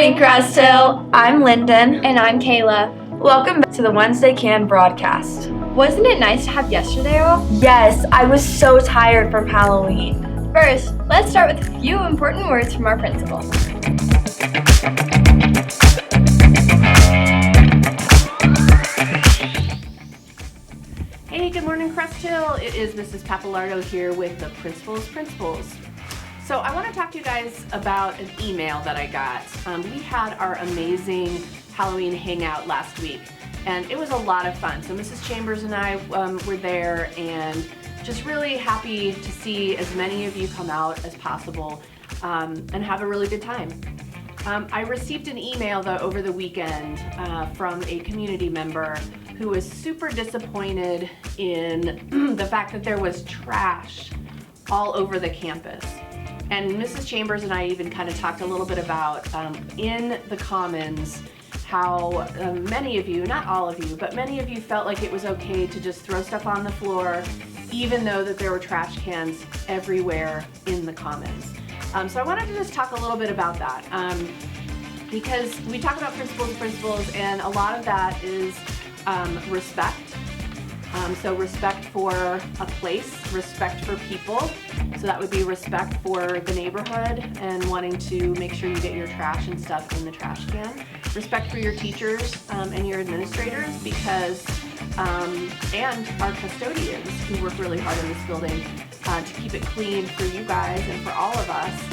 morning, Crest Hill. I'm Lyndon. And I'm Kayla. Welcome back to the Wednesday Cann broadcast. Wasn't it nice to have yesterday off? Yes, I was so tired from Halloween. First, let's start with a few important words from our principal. Hey, good morning, Crest Hill. It is Mrs. Pappalardo here with the Principals. So I want to talk to you guys about an email that I got. We had our amazing Halloween hangout last week, and it was a lot of fun. So Mrs. Chambers and I were there, and just really happy to see as many of you come out as possible and have a really good time. I received an email though over the weekend from a community member who was super disappointed in the fact that there was trash all over the campus. And Mrs. Chambers and I even kind of talked a little bit about in the Commons how many of you, not all of you, but many of you felt like it was okay to just throw stuff on the floor even though that there were trash cans everywhere in the Commons. So I wanted to just talk a little bit about that because we talk about principals, and a lot of that is respect. So respect for a place, respect for people. So that would be respect for the neighborhood and wanting to make sure you get your trash and stuff in the trash can. Respect for your teachers and your administrators because, and our custodians who work really hard in this building to keep it clean for you guys and for all of us.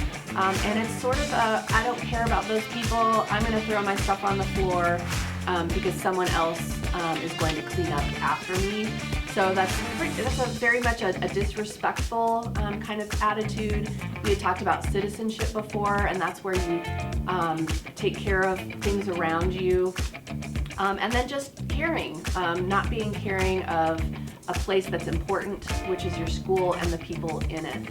And it's sort of a, I don't care about those people, I'm gonna throw my stuff on the floor because someone else is going to clean up after me. So that's very much a disrespectful kind of attitude. We had talked about citizenship before, and that's where you take care of things around you. And then just caring, not being caring of a place that's important, which is your school and the people in it.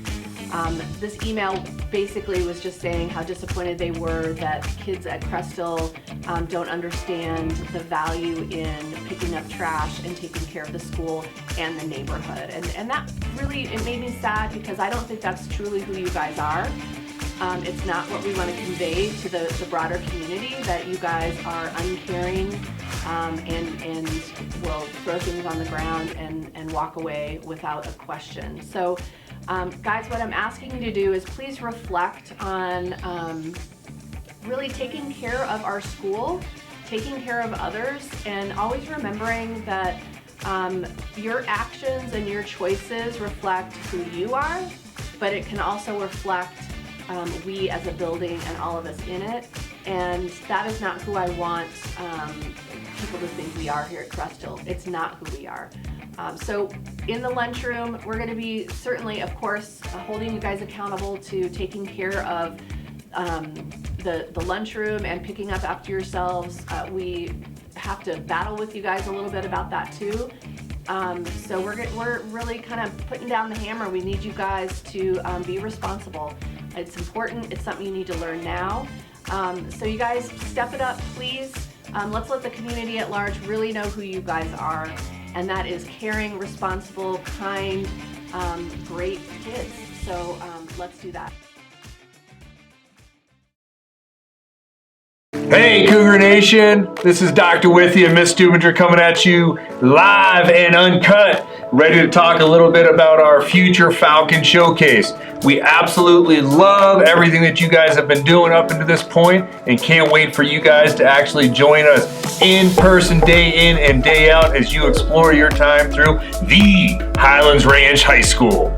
This email basically was just saying how disappointed they were that kids at Crest Hill don't understand the value in picking up trash and taking care of the school and the neighborhood. And that really, it made me sad because I don't think that's truly who you guys are. It's not what we want to convey to the broader community, that you guys are uncaring and will throw things on the ground and walk away without a question. So guys, what I'm asking you to do is please reflect on really taking care of our school, taking care of others, and always remembering that your actions and your choices reflect who you are, but it can also reflect we as a building and all of us in it. And that is not who I want people to think we are here at Crest Hill. It's not who we are. So in the lunchroom, we're going to be certainly, of course, holding you guys accountable to taking care of the lunchroom and picking up after yourselves. We have to battle with you guys a little bit about that too. So we're really kind of putting down the hammer. We need you guys to be responsible. It's important. It's something you need to learn now. So you guys step it up, please. Let's let the community at large really know who you guys are. And that is caring, responsible, kind, great kids. So let's do that. Hey Cougar Nation, this is Dr. Withy and Miss Stubinger coming at you live and uncut, ready to talk a little bit about our future Falcon Showcase. We absolutely love everything that you guys have been doing up until this point and can't wait for you guys to actually join us in person day in and day out as you explore your time through the Highlands Ranch High School.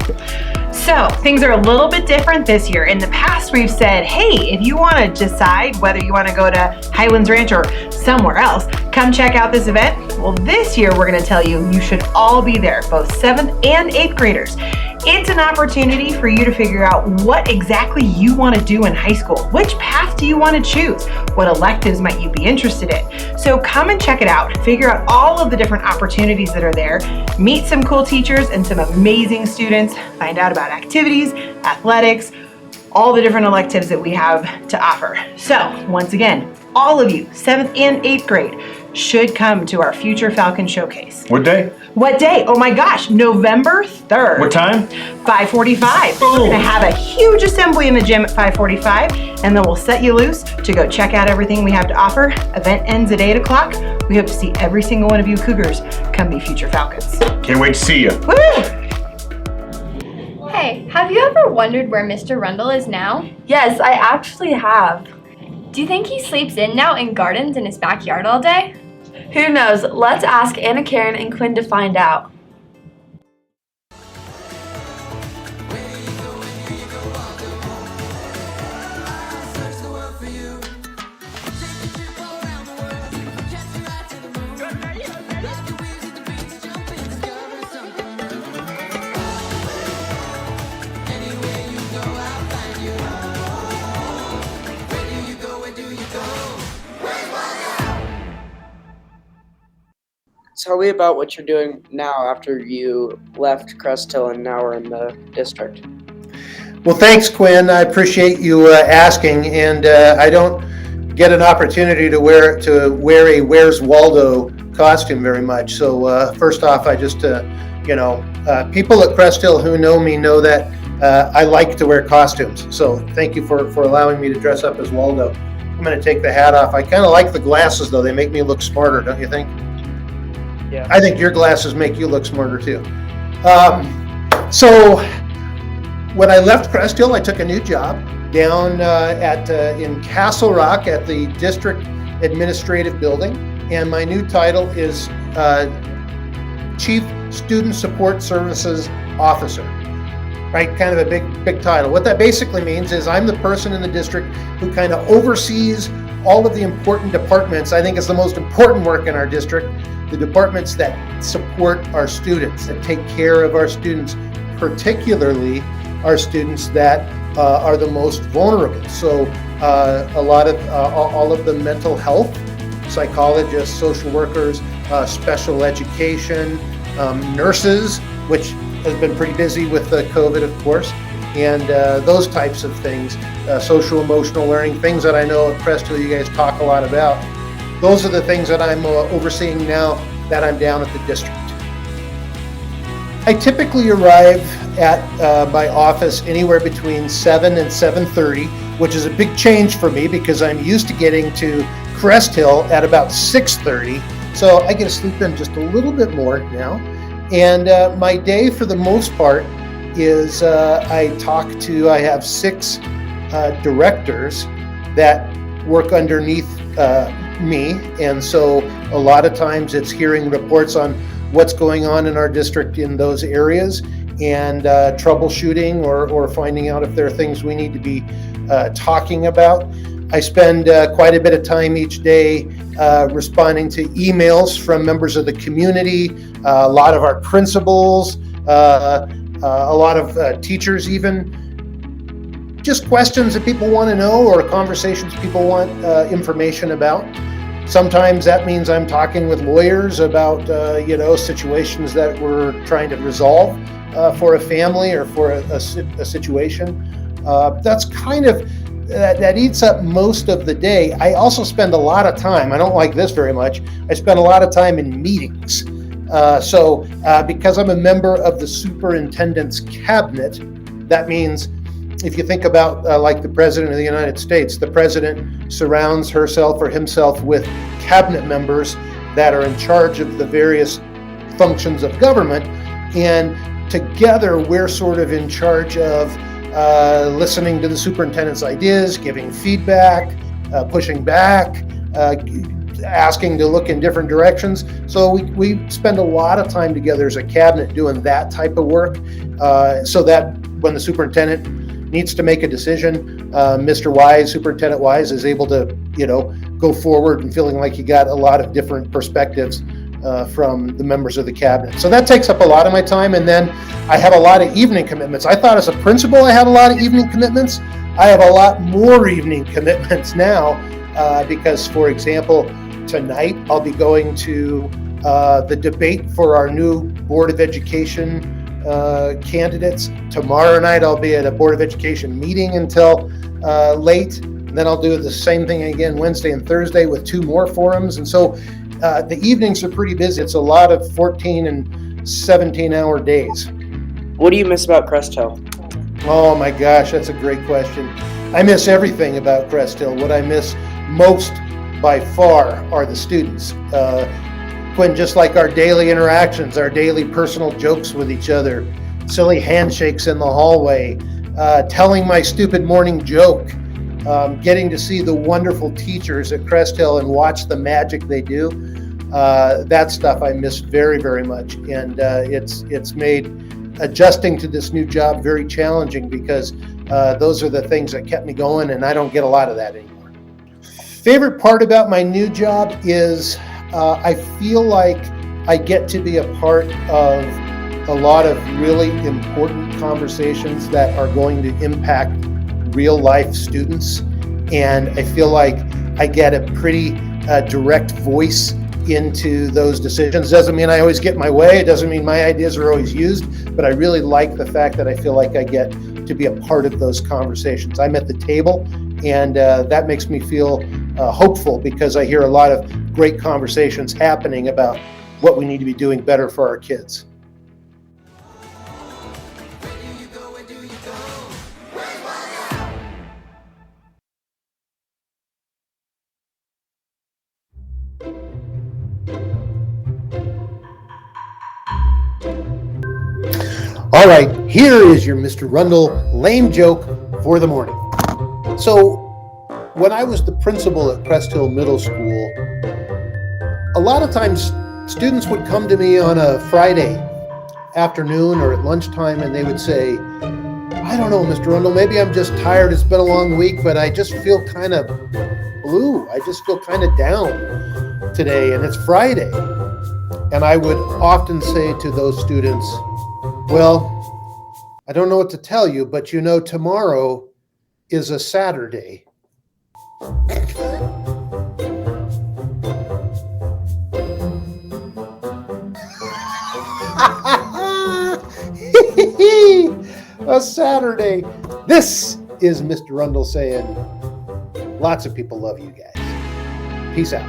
So things are a little bit different this year. In the past, we've said, hey, if you want to decide whether you want to go to Highlands Ranch or somewhere else, come check out this event. Well, this year we're going to tell you should all be there, both 7th and 8th graders. It's an opportunity for you to figure out what exactly you want to do in high school. Which path do you want to choose? What electives might you be interested in? So come and check it out. Figure out all of the different opportunities that are there. Meet some cool teachers and some amazing students. Find out about activities, athletics, all the different electives that we have to offer. So once again, all of you, 7th and 8th grade, should come to our Future Falcon Showcase. What day? What day? Oh my gosh, November 3rd. What time? 5:45. We're going to have a huge assembly in the gym at 5:45, and then we'll set you loose to go check out everything we have to offer. Event ends at 8 o'clock. We hope to see every single one of you Cougars come be Future Falcons. Can't wait to see you. Woo! Hey, have you ever wondered where Mr. Rundle is now? Yes, I actually have. Do you think he sleeps in now in gardens in his backyard all day? Who knows? Let's ask Anna, Karen, and Quinn to find out. Tell me about what you're doing now after you left Crest Hill and now are in the district. Well, thanks, Quinn. I appreciate you asking, and I don't get an opportunity to wear a Where's Waldo costume very much. So first off, I just, people at Crest Hill who know me know that I like to wear costumes. So thank you for allowing me to dress up as Waldo. I'm going to take the hat off. I kind of like the glasses, though. They make me look smarter, don't you think? Yeah. I think your glasses make you look smarter too. So when I left Crest Hill, I took a new job down in Castle Rock at the District Administrative Building, and my new title is Chief Student Support Services Officer. Right, kind of a big title. What that basically means is I'm the person in the district who kind of oversees all of the important departments. I think it's the most important work in our district. The departments that support our students, that take care of our students, particularly our students that are the most vulnerable. So a lot of all of the mental health, psychologists, social workers, special education, nurses, which has been pretty busy with the COVID, of course, and those types of things, social emotional learning, things that I know at Crest Hill you guys talk a lot about. Those are the things that I'm overseeing now that I'm down at the district. I typically arrive at my office anywhere between 7 and 7:30, which is a big change for me because I'm used to getting to Crest Hill at about 6:30. So I get to sleep in just a little bit more now. And my day, for the most part, is I have 6 directors that work underneath me, and so a lot of times it's hearing reports on what's going on in our district in those areas and troubleshooting or finding out if there are things we need to be talking about. I spend quite a bit of time each day responding to emails from members of the community, a lot of our principals, a lot of teachers even. Just questions that people want to know or conversations people want information about. Sometimes that means I'm talking with lawyers about situations that we're trying to resolve for a family or for a situation. That's kind of that eats up most of the day. I also spend a lot of time, I don't like this very much, I spend a lot of time in meetings. So because I'm a member of the superintendent's cabinet, that means if you think about like the President of the United States, the President surrounds herself or himself with cabinet members that are in charge of the various functions of government, and together we're sort of in charge of listening to the superintendent's ideas, giving feedback, pushing back, asking to look in different directions. So we spend a lot of time together as a cabinet doing that type of work, so that when the superintendent needs to make a decision, Mr. Wise, Superintendent Wise, is able to, go forward and feeling like he got a lot of different perspectives from the members of the cabinet. So that takes up a lot of my time, and then I have a lot of evening commitments. I thought as a principal I had a lot of evening commitments. I have a lot more evening commitments now because, for example, tonight I'll be going to the debate for our new Board of Education candidates. Tomorrow night I'll be at a Board of Education meeting until late. And then I'll do the same thing again Wednesday and Thursday with 2 more forums. And so The evenings are pretty busy. It's a lot of 14 and 17-hour days. What do you miss about Crest Hill? Oh my gosh, that's a great question. I miss everything about Crest Hill. What I miss most by far are the students. Quinn, just like our daily interactions, our daily personal jokes with each other, silly handshakes in the hallway, telling my stupid morning joke, getting to see the wonderful teachers at Crest Hill and watch the magic they do. That stuff I miss very, very much. And it's made adjusting to this new job very challenging because those are the things that kept me going, and I don't get a lot of that anymore. Favorite part about my new job is I feel like I get to be a part of a lot of really important conversations that are going to impact real life students. And I feel like I get a pretty direct voice into those decisions. Doesn't mean I always get my way. It doesn't mean my ideas are always used, but I really like the fact that I feel like I get to be a part of those conversations. I'm at the table, and that makes me feel hopeful because I hear a lot of great conversations happening about what we need to be doing better for our kids. All right, here is your Mr. Rundle lame joke for the morning. So, when I was the principal at Crest Hill Middle School, a lot of times students would come to me on a Friday afternoon or at lunchtime and they would say, I don't know, Mr. Rundle, maybe I'm just tired. It's been a long week, but I just feel kind of blue. I just feel kind of down today, and it's Friday. And I would often say to those students, well, I don't know what to tell you, but you know, tomorrow is a Saturday. A Saturday. This is Mr. Rundle saying, lots of people love you guys. Peace out.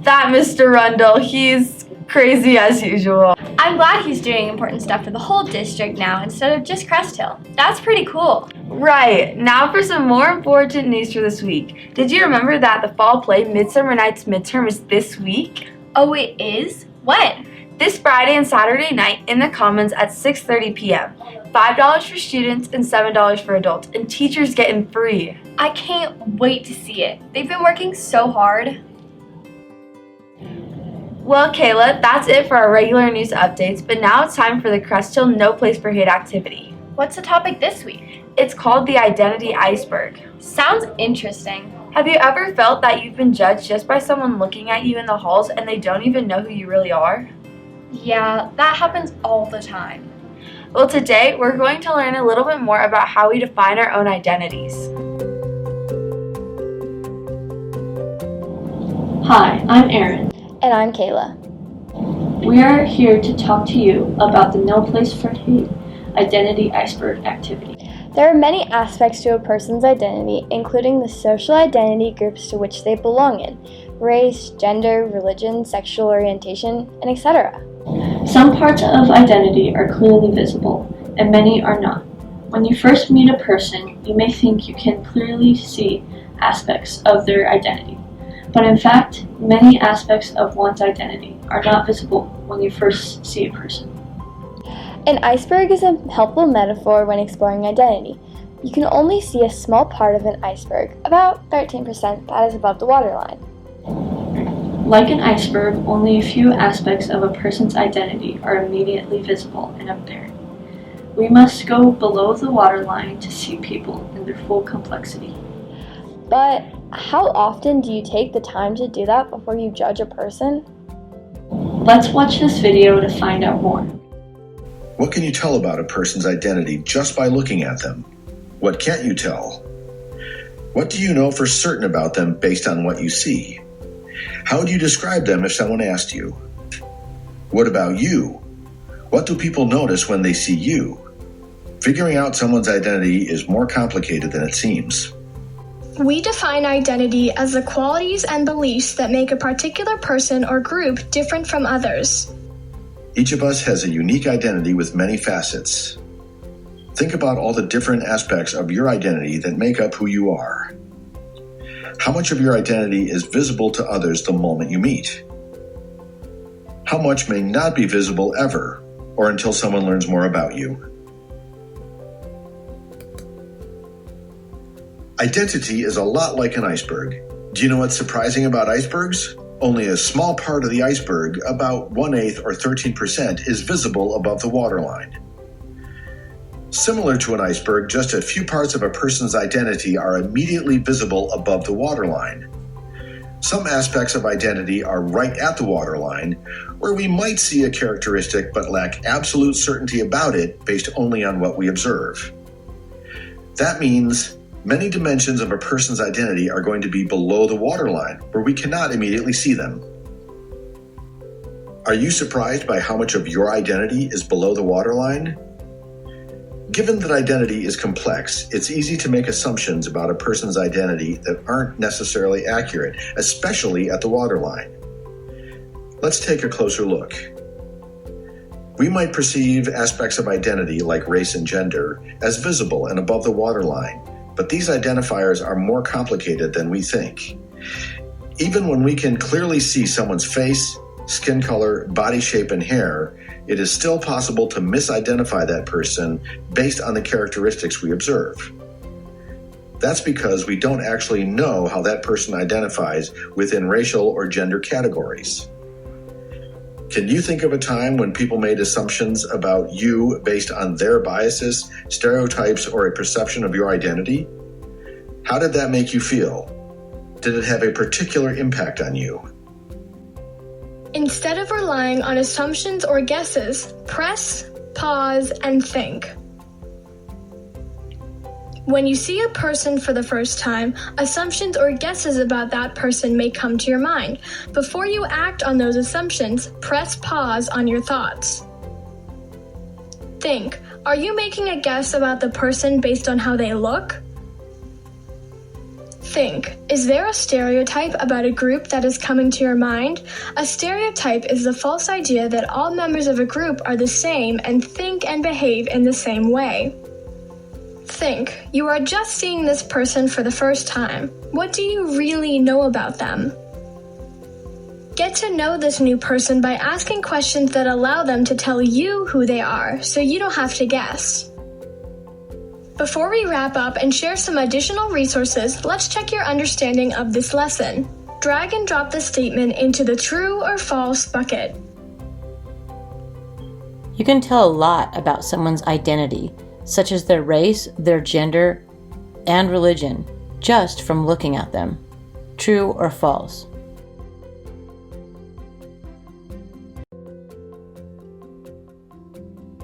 That Mr. Rundle, he's crazy as usual. I'm glad he's doing important stuff for the whole district now instead of just Crest Hill. That's pretty cool. Right, now for some more important news for this week. Did you remember that the fall play Midsummer Night's midterm is this week? Oh, it is? When? This Friday and Saturday night in the Commons at 6:30 p.m. $5 for students and $7 for adults, and teachers get in free. I can't wait to see it. They've been working so hard. Well, Kayla, that's it for our regular news updates, but now it's time for the Crest Hill No Place for Hate activity. What's the topic this week? It's called the Identity Iceberg. Sounds interesting. Have you ever felt that you've been judged just by someone looking at you in the halls and they don't even know who you really are? Yeah, that happens all the time. Well, today we're going to learn a little bit more about how we define our own identities. Hi, I'm Erin. And I'm Kayla. We are here to talk to you about the No Place for Hate Identity Iceberg activity. There are many aspects to a person's identity, including the social identity groups to which they belong in, race, gender, religion, sexual orientation, and etc. Some parts of identity are clearly visible, and many are not. When you first meet a person, you may think you can clearly see aspects of their identity. But in fact, many aspects of one's identity are not visible when you first see a person. An iceberg is a helpful metaphor when exploring identity. You can only see a small part of an iceberg, about 13% that is above the waterline. Like an iceberg, only a few aspects of a person's identity are immediately visible and apparent. We must go below the waterline to see people in their full complexity. But how often do you take the time to do that before you judge a person? Let's watch this video to find out more. What can you tell about a person's identity just by looking at them? What can't you tell? What do you know for certain about them based on what you see? How would you describe them if someone asked you? What about you? What do people notice when they see you? Figuring out someone's identity is more complicated than it seems. We define identity as the qualities and beliefs that make a particular person or group different from others. Each of us has a unique identity with many facets. Think about all the different aspects of your identity that make up who you are. How much of your identity is visible to others the moment you meet? How much may not be visible ever, or until someone learns more about you? Identity is a lot like an iceberg. Do you know what's surprising about icebergs? Only a small part of the iceberg, about 1/8 or 13%, is visible above the waterline. Similar to an iceberg, just a few parts of a person's identity are immediately visible above the waterline. Some aspects of identity are right at the waterline, where we might see a characteristic but lack absolute certainty about it based only on what we observe. That means many dimensions of a person's identity are going to be below the waterline, where we cannot immediately see them. Are you surprised by how much of your identity is below the waterline? Given that identity is complex, it's easy to make assumptions about a person's identity that aren't necessarily accurate, especially at the waterline. Let's take a closer look. We might perceive aspects of identity, like race and gender, as visible and above the waterline, but these identifiers are more complicated than we think. Even when we can clearly see someone's face, skin color, body shape, and hair, it is still possible to misidentify that person based on the characteristics we observe. That's because we don't actually know how that person identifies within racial or gender categories. Can you think of a time when people made assumptions about you based on their biases, stereotypes, or a perception of your identity? How did that make you feel? Did it have a particular impact on you? Instead of relying on assumptions or guesses, press, pause, and think. When you see a person for the first time, assumptions or guesses about that person may come to your mind. Before you act on those assumptions, press pause on your thoughts. Think, are you making a guess about the person based on how they look? Think, is there a stereotype about a group that is coming to your mind? A stereotype is the false idea that all members of a group are the same and think and behave in the same way. Think, you are just seeing this person for the first time. What do you really know about them? Get to know this new person by asking questions that allow them to tell you who they are, so you don't have to guess. Before we wrap up and share some additional resources, let's check your understanding of this lesson. Drag and drop the statement into the true or false bucket. You can tell a lot about someone's identity, such as their race, their gender, and religion, just from looking at them. True or false?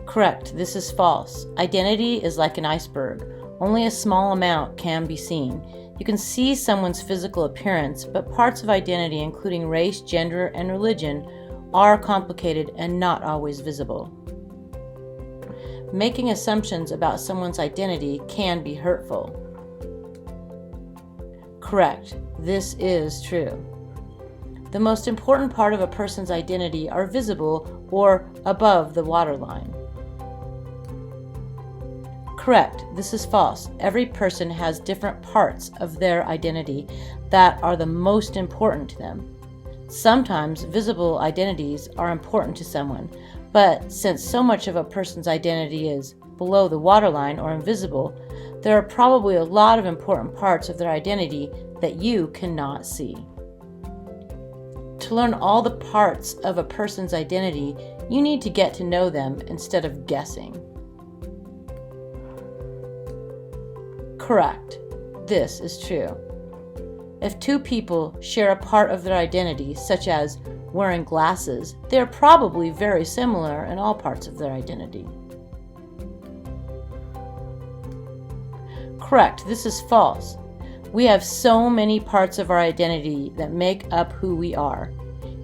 Correct, this is false. Identity is like an iceberg. Only a small amount can be seen. You can see someone's physical appearance, but parts of identity, including race, gender, and religion, are complicated and not always visible. Making assumptions about someone's identity can be hurtful. Correct, this is true. The most important part of a person's identity are visible or above the waterline. Correct, this is false. Every person has different parts of their identity that are the most important to them. Sometimes visible identities are important to someone, but since so much of a person's identity is below the waterline or invisible, there are probably a lot of important parts of their identity that you cannot see. To learn all the parts of a person's identity, you need to get to know them instead of guessing. Correct. This is true. If two people share a part of their identity, such as wearing glasses, they are probably very similar in all parts of their identity. Correct. This is false. We have so many parts of our identity that make up who we are.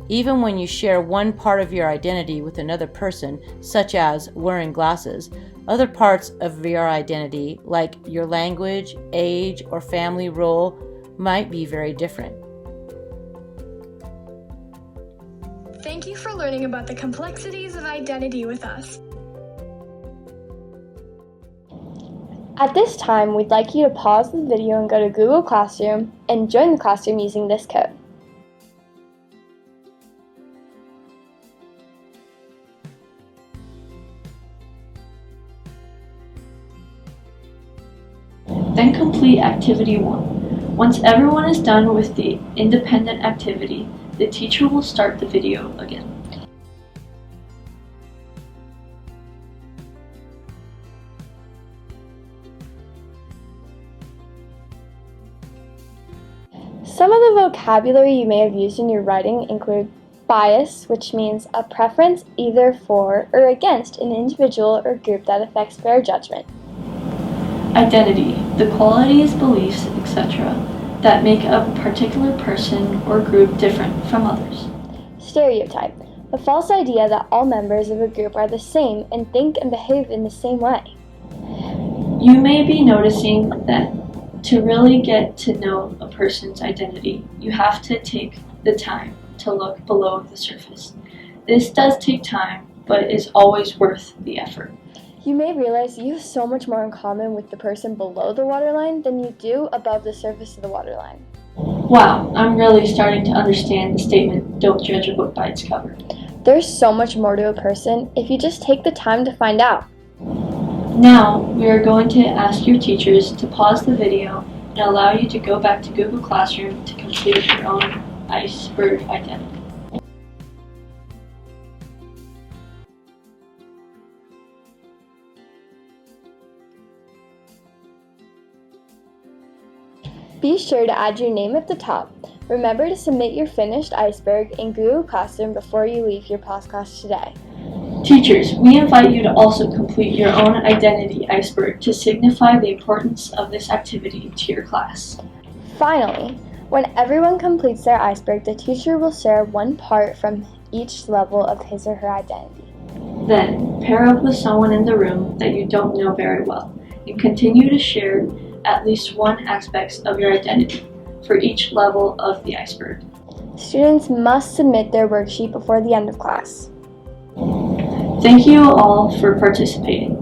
Even when you share one part of your identity with another person, such as wearing glasses, Other parts of your identity, like your language, age, or family role, might be very different. Thank you for learning about the complexities of identity with us. At this time, we'd like you to pause the video and go to Google Classroom and join the classroom using this code. Then complete Activity 1. Once everyone is done with the independent activity, the teacher will start the video again. Some of the vocabulary you may have used in your writing include bias, which means a preference either for or against an individual or group that affects fair judgment. Identity, the qualities, beliefs, etc. that make a particular person or group different from others. Stereotype, the false idea that all members of a group are the same and think and behave in the same way. You may be noticing that to really get to know a person's identity, you have to take the time to look below the surface. This does take time, but is always worth the effort. You may realize you have so much more in common with the person below the waterline than you do above the surface of the waterline. Wow, I'm really starting to understand the statement, don't judge a book by its cover. There's so much more to a person if you just take the time to find out. Now, we are going to ask your teachers to pause the video and allow you to go back to Google Classroom to complete your own iceberg identity. Be sure to add your name at the top. Remember to submit your finished iceberg in Google Classroom before you leave your pause class today. Teachers, we invite you to also complete your own identity iceberg to signify the importance of this activity to your class. Finally, when everyone completes their iceberg, the teacher will share one part from each level of his or her identity. Then, pair up with someone in the room that you don't know very well and continue to share at least one aspect of your identity for each level of the iceberg. Students must submit their worksheet before the end of class. Thank you all for participating.